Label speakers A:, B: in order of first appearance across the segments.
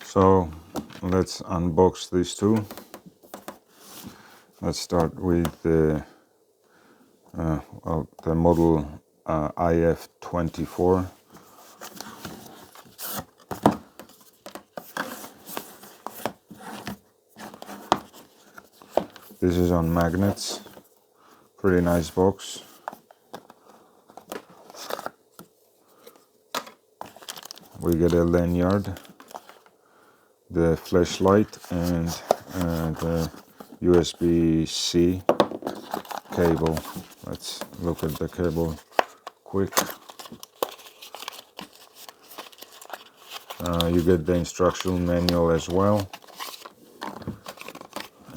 A: So let's unbox these two. Let's start with the model IF24. This is on magnets. Pretty nice box. We get a lanyard, the flashlight, and the USB-C cable. Let's look at the cable quick. You get the instruction manual as well,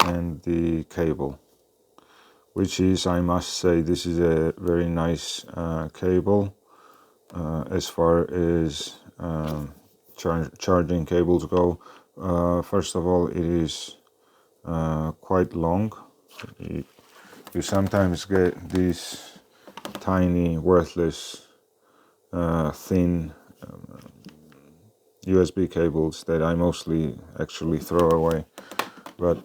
A: and the cable, which is, I must say, this is a very nice cable as far as charging cables go. First of all, it is quite long. You sometimes get these tiny, worthless, thin USB cables that I mostly actually throw away, but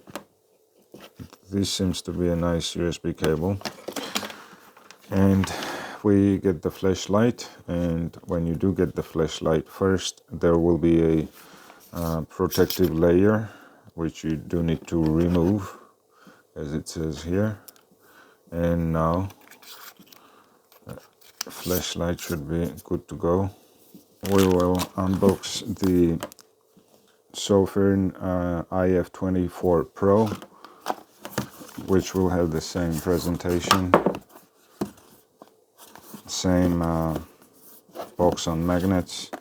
A: this seems to be a nice USB cable. And we get the flashlight, and when you do get the flashlight, first there will be a protective layer which you do need to remove, as it says here. And now the flashlight should be good to go. We will unbox the Sofirn IF24 Pro, which will have the same presentation, same box on magnets,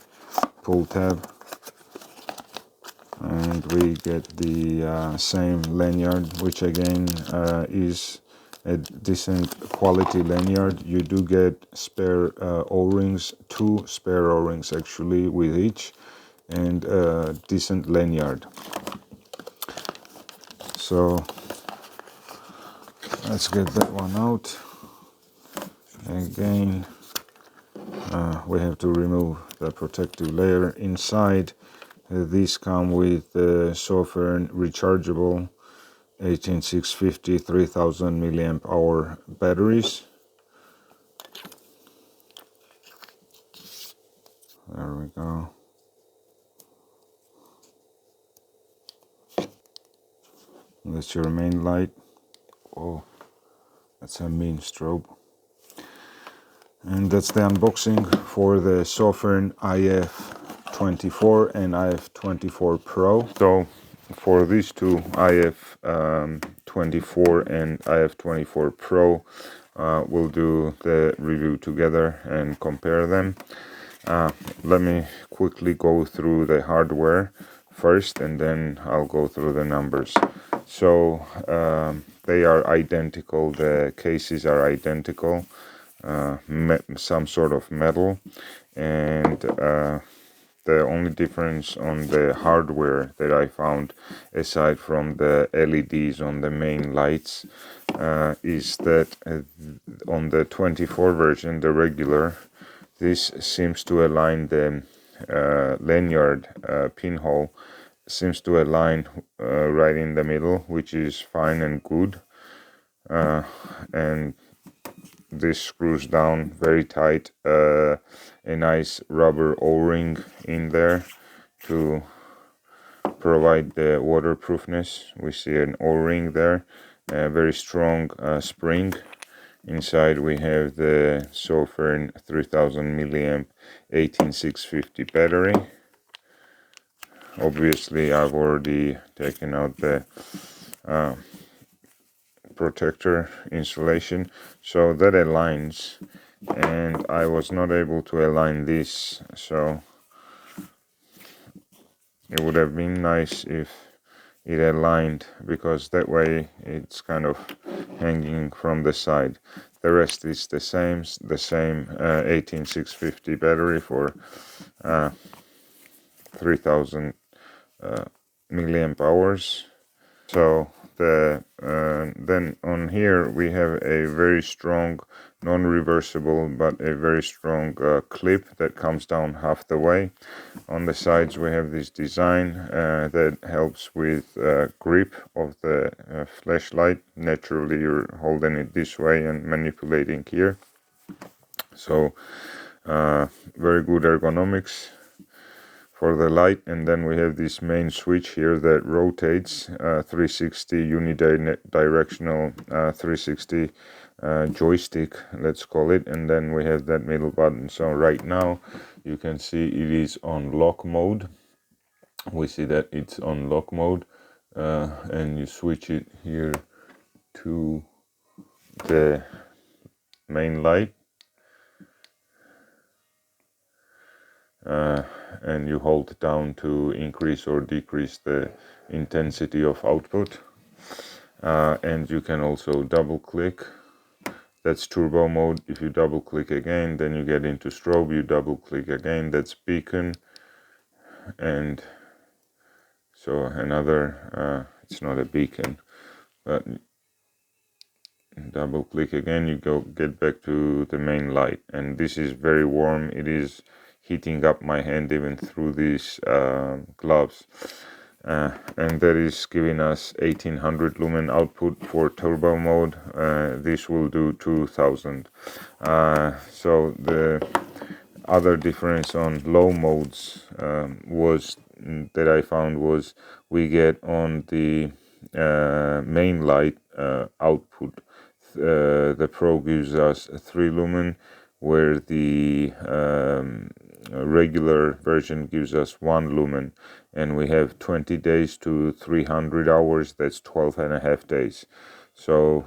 A: pull tab, and we get the same lanyard, which again is a decent quality lanyard. You do get spare O-rings, 2 spare O-rings actually with each, and a decent lanyard. So let's get that one out. Again, we have to remove the protective layer inside. These come with the Sofirn rechargeable 18650 3000 milliamp hour batteries. There we go. That's your main light. Oh, that's a mean strobe. And that's the unboxing for the Sofirn IF24 and IF24 Pro. So for these two, IF24 and IF24 Pro, we'll do the review together and compare them. Let me quickly go through the hardware first, and then I'll go through the numbers. So they are identical, the cases are identical, some sort of metal, and the only difference on the hardware that I found, aside from the LEDs on the main lights, is that on the 24 version, the regular, this seems to align the lanyard pinhole, seems to align right in the middle, which is fine and good. And this screws down very tight, a nice rubber O-ring in there to provide the waterproofness. We see an O-ring there, a very strong spring. Inside we have the Sofirn 3000 milliamp 18650 battery. Obviously I've already taken out the protector insulation, so that aligns, and I was not able to align this, so it would have been nice if it aligned, because that way it's kind of hanging from the side. The rest is the same 18650 battery for 3000 milliamp hours. So then on here we have a very strong non-reversible but a very strong clip that comes down half the way. On the sides we have this design that helps with grip of the flashlight. Naturally you're holding it this way and manipulating here, so very good ergonomics for the light. And then we have this main switch here that rotates 360 unidirectional 360 joystick, let's call it. And then we have that middle button. So right now you can see it is on lock mode. We see that it's on lock mode, and you switch it here to the main light, and you hold down to increase or decrease the intensity of output, and you can also double click. That's turbo mode. If you double click again, then you get into strobe. You double click again, that's beacon. And so another it's not a beacon, but double click again, you get back to the main light. And this is very warm. It is heating up my hand even through these gloves, and that is giving us 1800 lumen output for turbo mode. This will do 2000. So the other difference on low modes that I found was we get on the main light output, the Pro gives us 3 lumen, where the regular version gives us 1 lumen, and we have 20 days to 300 hours. That's 12.5 days. So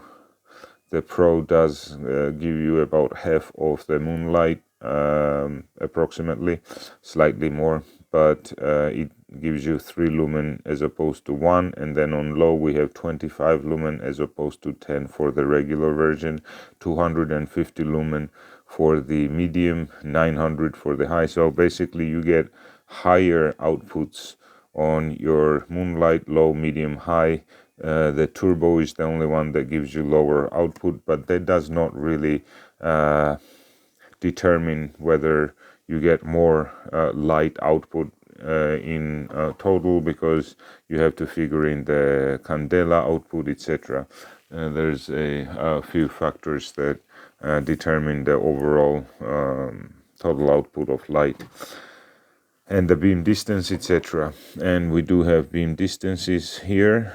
A: the Pro does give you about half of the moonlight, approximately, slightly more, but it gives you 3 lumen as opposed to 1. And then on low we have 25 lumen as opposed to 10 for the regular version, 250 lumen for the medium, 900 for the high. So basically you get higher outputs on your moonlight, low, medium, high. The turbo is the only one that gives you lower output, but that does not really determine whether you get more light output in total, because you have to figure in the candela output, etc. There's a few factors that determine the overall total output of light, and the beam distance, etc. And we do have beam distances here.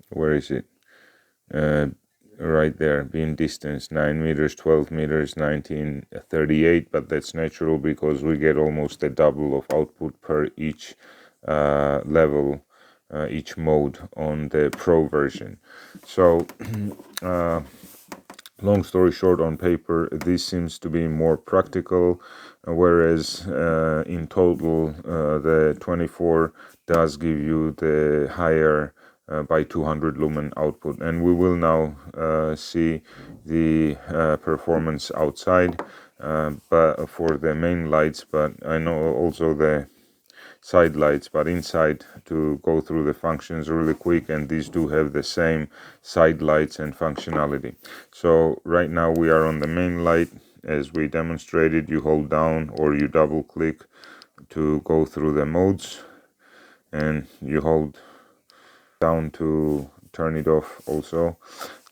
A: Where is it? Right there, beam distance 9 meters, 12 meters, 1938, but that's natural because we get almost a double of output per each level, each mode on the Pro version. So long story short, on paper this seems to be more practical, whereas in total the 24 does give you the higher by 200 lumen output. And we will now see the performance outside, but for the main lights, but I know also the side lights, but inside, to go through the functions really quick. And these do have the same side lights and functionality. So right now we are on the main light. As we demonstrated, you hold down or you double click to go through the modes, and you hold down to turn it off also.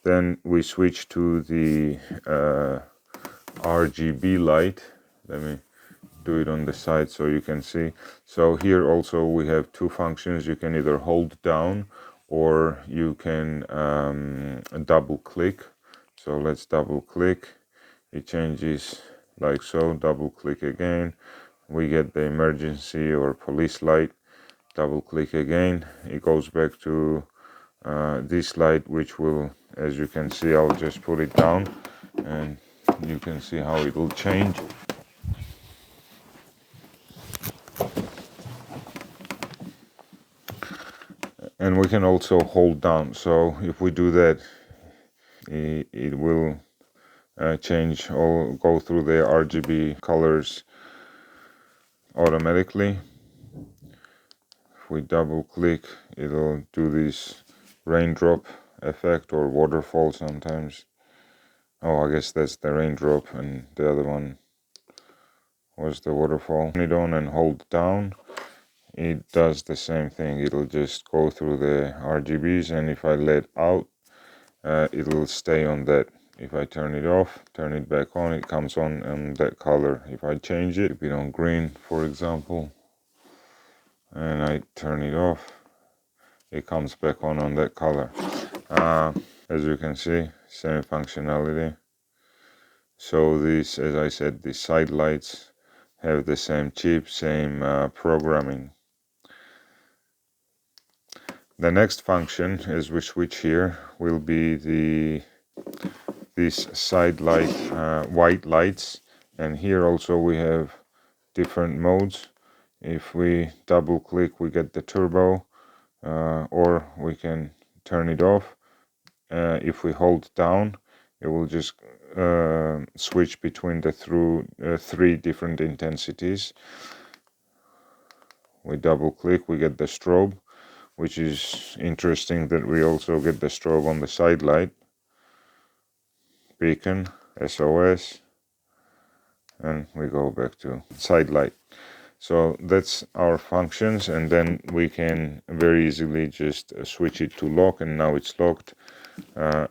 A: Then we switch to the RGB light. Let me do it on the side so you can see. So here also we have 2 functions. You can either hold down or you can double click. So let's double click. It changes like so. Double click again, we get the emergency or police light. Double click again, it goes back to this light, which will, as you can see, I'll just put it down and you can see how it will change. And we can also hold down. So if we do that, it will change or go through the RGB colors automatically. If we double click, it'll do this raindrop effect or waterfall sometimes. Oh, I guess that's the raindrop, and the other one was the waterfall. Turn it on and hold down. It does the same thing. It'll just go through the RGBs, and if I let out, it'll stay on that. If I turn it off, turn it back on, it comes on that color. If I change it, keep it on green, for example, and I turn it off, it comes back on that color. As you can see, same functionality. So these, as I said, the side lights have the same chip, same programming. The next function, as we switch here, will be these side light white lights, and here also we have different modes. If we double click, we get the turbo, or we can turn it off. If we hold down, it will just switch between the three different intensities. We double click, we get the strobe, which is interesting that we also get the strobe on the side light, beacon, SOS, and we go back to side light. So that's our functions, and then we can very easily just switch it to lock, and now it's locked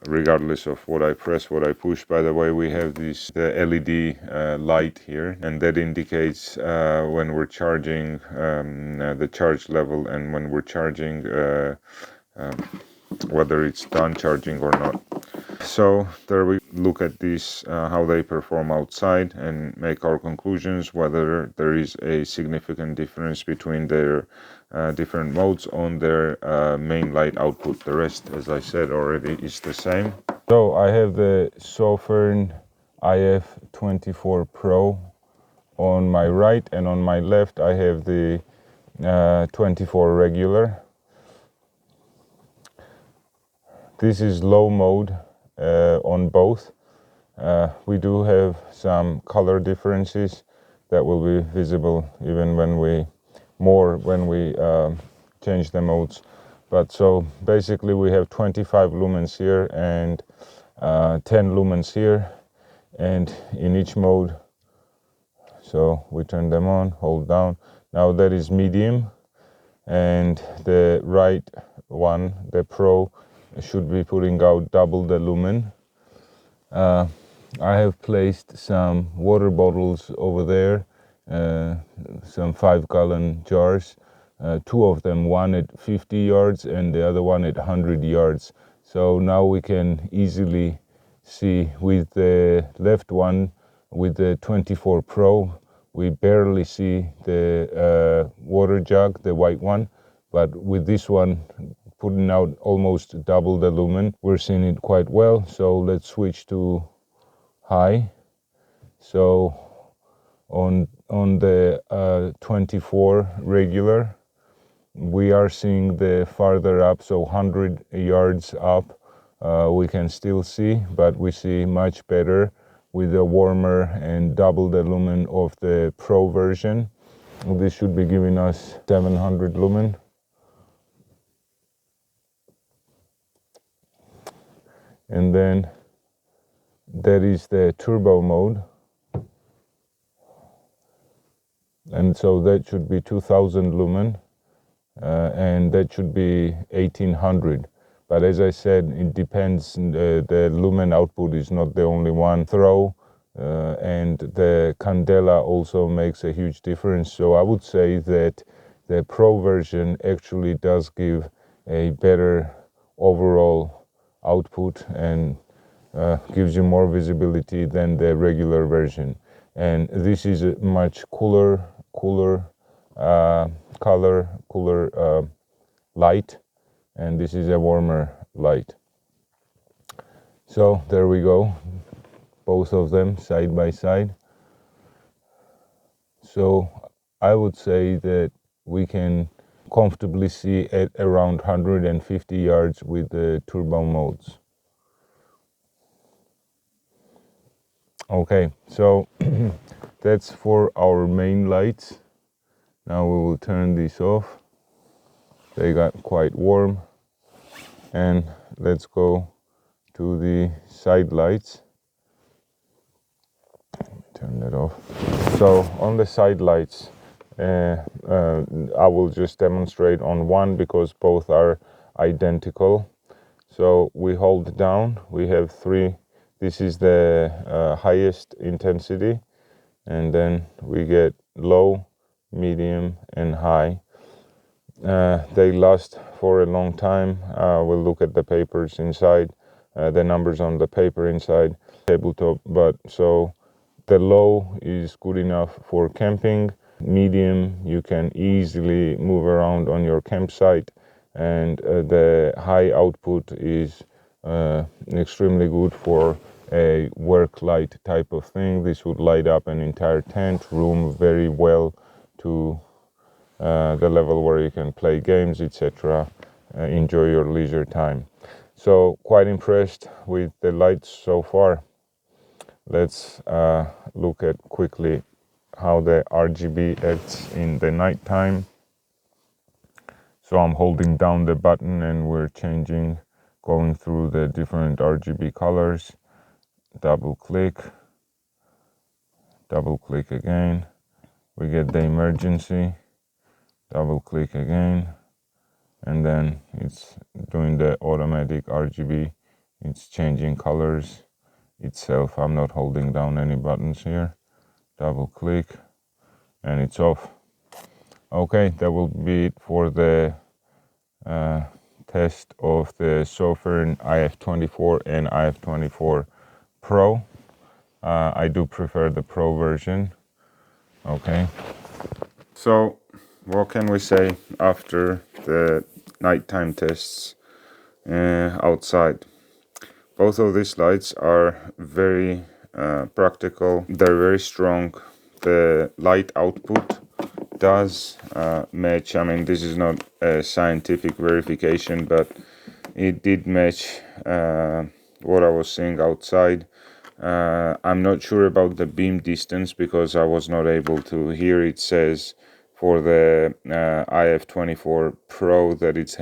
A: regardless of what I press, what I push. By the way, we have the LED light here, and that indicates when we're charging, the charge level, and when we're charging, whether it's done charging or not. So there we look at these, how they perform outside, and make our conclusions whether there is a significant difference between their different modes on their main light output. The rest, as I said already, is the same. So I have the Sofirn IF24 Pro on my right, and on my left I have the 24 regular. This is low mode on both. We do have some color differences that will be visible even when we change the modes. But so basically we have 25 lumens here and 10 lumens here, and in each mode. So we turn them on, hold down. Now that is medium, and the right one, the Pro, should be putting out double the lumen. I have placed some water bottles over there, some 5-gallon jars, two of them, one at 50 yards and the other one at 100 yards. So now we can easily see with the left one, with the 24 Pro, we barely see the water jug, the white one, but with this one putting out almost double the lumen, we're seeing it quite well. So let's switch to high. So on the 24 regular, we are seeing the farther up, so 100 yards up, we can still see, but we see much better with the warmer and double the lumen of the Pro version. This should be giving us 700 lumen. And then that is the turbo mode, and so that should be 2000 lumen, and that should be 1800. But as I said, it depends. The lumen output is not the only one. Throw and the candela also makes a huge difference. So I would say that the Pro version actually does give a better overall output and gives you more visibility than the regular version. And this is a much cooler light, and this is a warmer light. So there we go, both of them side by side. So I would say that we can comfortably see at around 150 yards with the turbo modes. Okay, so that's for our main lights. Now we will turn these off. They got quite warm. And let's go to the side lights. Turn that off. So on the side lights, I will just demonstrate on one because both are identical. So we hold down, we have three. This is the highest intensity, and then we get low, medium, and high. They last for a long time. We'll look at the papers inside, the numbers on the paper inside tabletop. But so the low is good enough for camping. Medium, you can easily move around on your campsite, and the high output is extremely good for a work light type of thing. This would light up an entire tent room very well to the level where you can play games, etc., enjoy your leisure time. So quite impressed with the lights so far. Let's look at quickly how the RGB acts in the nighttime. So I'm holding down the button and we're changing, going through the different RGB colors. Double click again. We get the emergency. Double click again, and then it's doing the automatic RGB. It's changing colors itself. I'm not holding down any buttons here. Double click and it's off. Okay, that will be it for the test of the Sofirn IF24 and IF24 Pro. I do prefer the Pro version. Okay, so what can we say after the nighttime tests outside? Both of these lights are very practical. They're very strong. The light output does match. I mean, this is not a scientific verification, but it did match what I was seeing outside. I'm not sure about the beam distance because I was not able to. Here it says for the IF24 Pro that it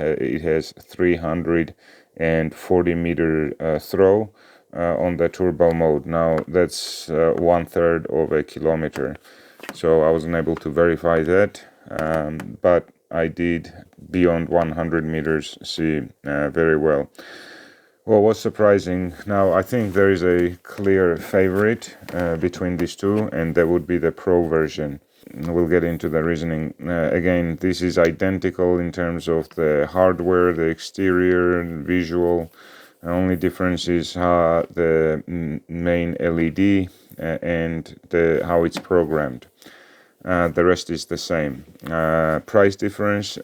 A: has 340 meter throw on the turbo mode. Now that's 1/3 of a kilometer, so I wasn't able to verify that, but I did beyond 100 meters see very well. What was surprising, now I think there is a clear favorite between these two, and that would be the Pro version. We'll get into the reasoning. Again, this is identical in terms of the hardware, the exterior, visual. The only difference is the main LED and how it's programmed. The rest is the same. Price difference,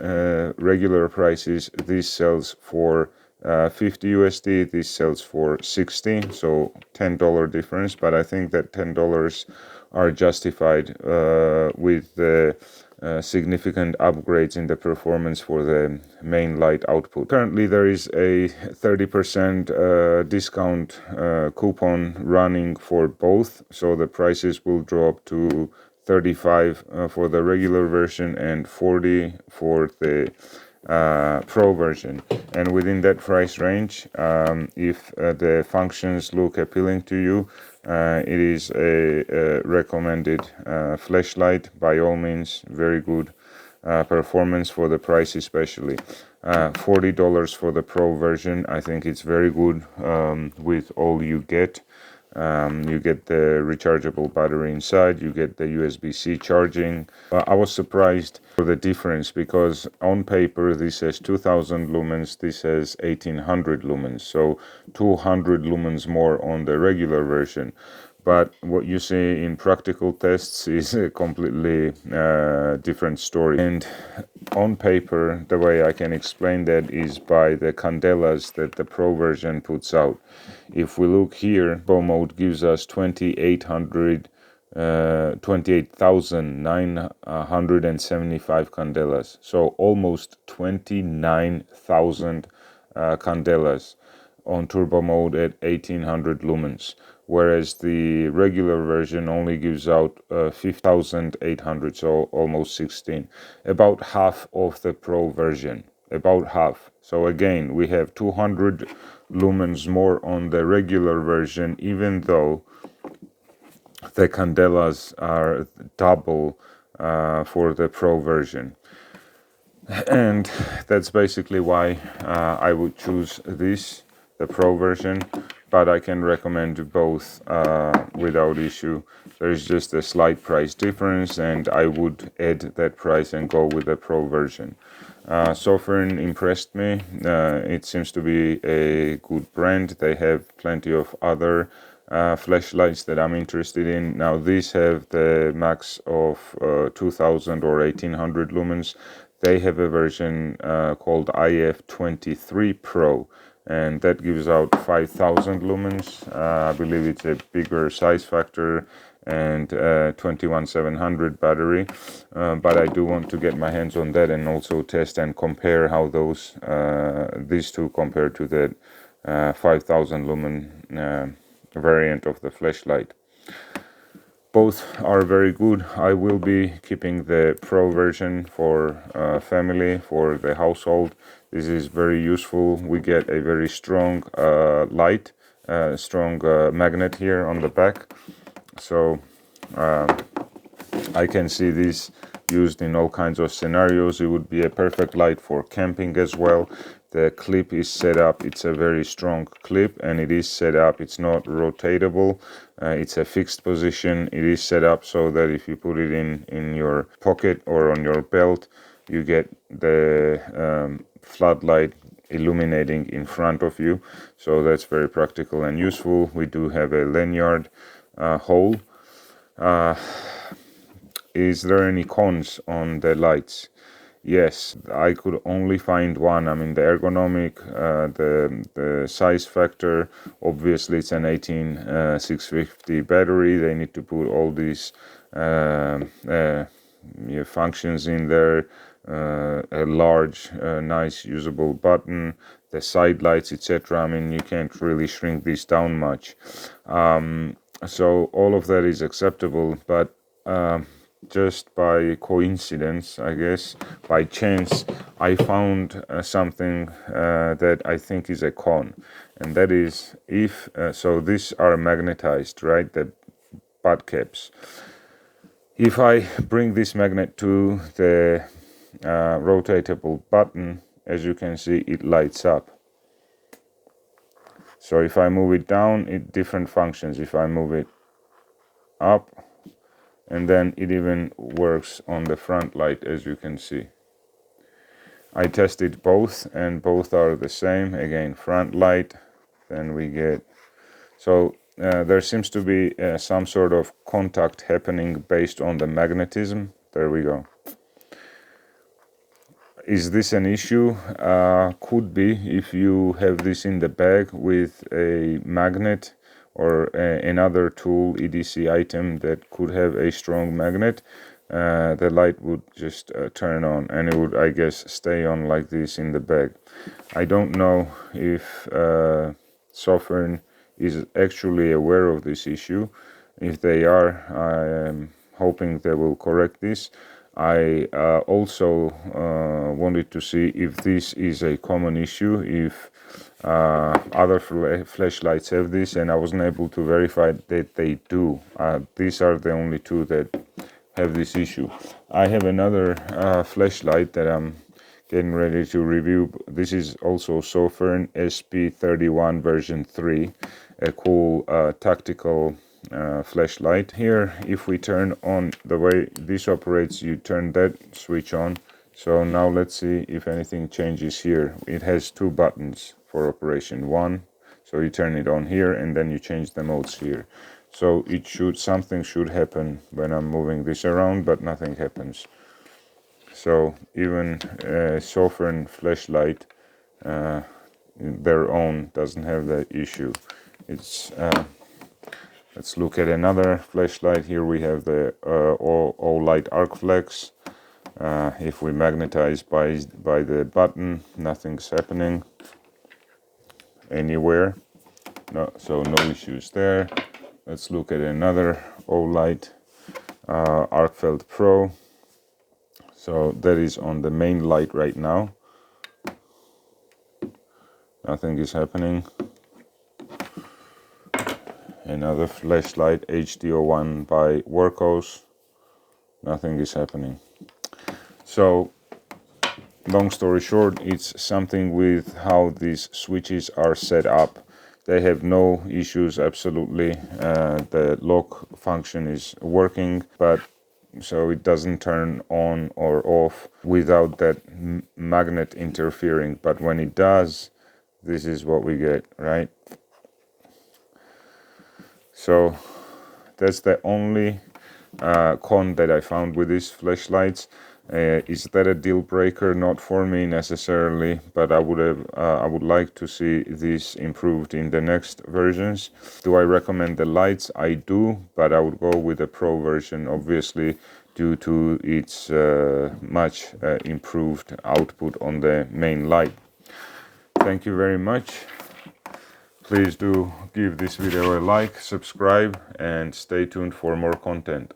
A: regular prices, this sells for 50 USD, this sells for 60, so $10 difference, but I think that $10 are justified with the significant upgrades in the performance for the main light output. Currently there is a 30% discount coupon running for both, so the prices will drop to 35 for the regular version and 40 for the Pro version. And within that price range, if the functions look appealing to you, it is a recommended flashlight. By all means, very good performance for the price, especially $40 for the Pro version. I think it's very good with all you get. You get the rechargeable battery inside, you get the USB-C charging. I was surprised for the difference because on paper this says 2000 lumens, this says 1800 lumens, so 200 lumens more on the regular version. But what you see in practical tests is a completely different story. And on paper, the way I can explain that is by the candelas that the Pro version puts out. If we look here, Pro mode gives us 28,975 candelas. So almost 29,000 candelas on turbo mode at 1800 lumens, whereas the regular version only gives out 5,800, so almost 16, about half of the Pro version. about half. So again, we have 200 lumens more on the regular version, even though the candelas are double for the Pro version. And that's basically why I would choose this, the Pro version, but I can recommend both without issue. There's just a slight price difference, and I would add that price and go with the Pro version. Sofirn impressed me. It seems to be a good brand. They have plenty of other flashlights that I'm interested in. Now these have the max of 2000 or 1800 lumens. They have a version called IF24 Pro, and that gives out 5000 lumens. I believe it's a bigger size factor and 21700 battery, but I do want to get my hands on that and also test and compare how these two compare to the 5000 lumen variant of the flashlight. Both are very good. I will be keeping the Pro version for family, for the household. This is very useful. We get a very strong light, strong magnet here on the back. So I can see this used in all kinds of scenarios. It would be a perfect light for camping as well. The clip is set up, it's a very strong clip, and it is set up, it's not rotatable, it's a fixed position. It is set up so that if you put it in your pocket or on your belt, you get the floodlight illuminating in front of you. So that's very practical and useful. We do have a lanyard hole. Is there any cons on the lights? Yes, I could only find one. I mean, the ergonomic, the size factor, obviously it's an 18650 battery. They need to put all these functions in there, a large, nice usable button, the side lights, etc. I mean, you can't really shrink this down much. So all of that is acceptable, but just by coincidence, I guess, by chance, I found something that I think is a con, and that is if so these are magnetized, right, the butt caps. If I bring this magnet to the rotatable button, as you can see, it lights up. So if I move it down, it different functions. If I move it up, and then it even works on the front light, as you can see. I tested both, and both are the same. Again, front light, then we get... So there seems to be some sort of contact happening based on the magnetism. There we go. Is this an issue? Could be if you have this in the bag with a magnet or another tool, EDC item that could have a strong magnet. The light would just turn on, and it would, I guess, stay on like this in the bag. I don't know if Sofirn is actually aware of this issue. If they are, I am hoping they will correct this. I also wanted to see if this is a common issue, if other flashlights have this, and I wasn't able to verify that they do. These are the only two that have this issue. I have another flashlight that I'm getting ready to review. This is also Sofirn SP31 version 3, a cool tactical flashlight. Here, if we turn on, the way this operates, you turn that switch on. So now let's see if anything changes here. It has two buttons for operation. One, so you turn it on here, and then you change the modes here. So it should, something should happen when I'm moving this around, but nothing happens. So even a Sofirn flashlight, their own, doesn't have that issue. It's let's look at another flashlight. Here we have the all-light arc flex. If we magnetize by the button, nothing's happening anywhere. No, so no issues there. Let's look at another all-light Arcfeld Pro. So that is on the main light right now. Nothing is happening. Another flashlight, HD01 by Workhorse. Nothing is happening. So, long story short, it's something with how these switches are set up. They have no issues, absolutely. The lock function is working, but so it doesn't turn on or off without that magnet interfering. But when it does, this is what we get, right? So that's the only con that I found with these flashlights. Is that a deal breaker? Not for me necessarily, but I would like to see this improved in the next versions. Do I recommend the lights? I do, but I would go with the Pro version, obviously, due to its much improved output on the main light. Thank you very much. Please do give this video a like, subscribe, and stay tuned for more content.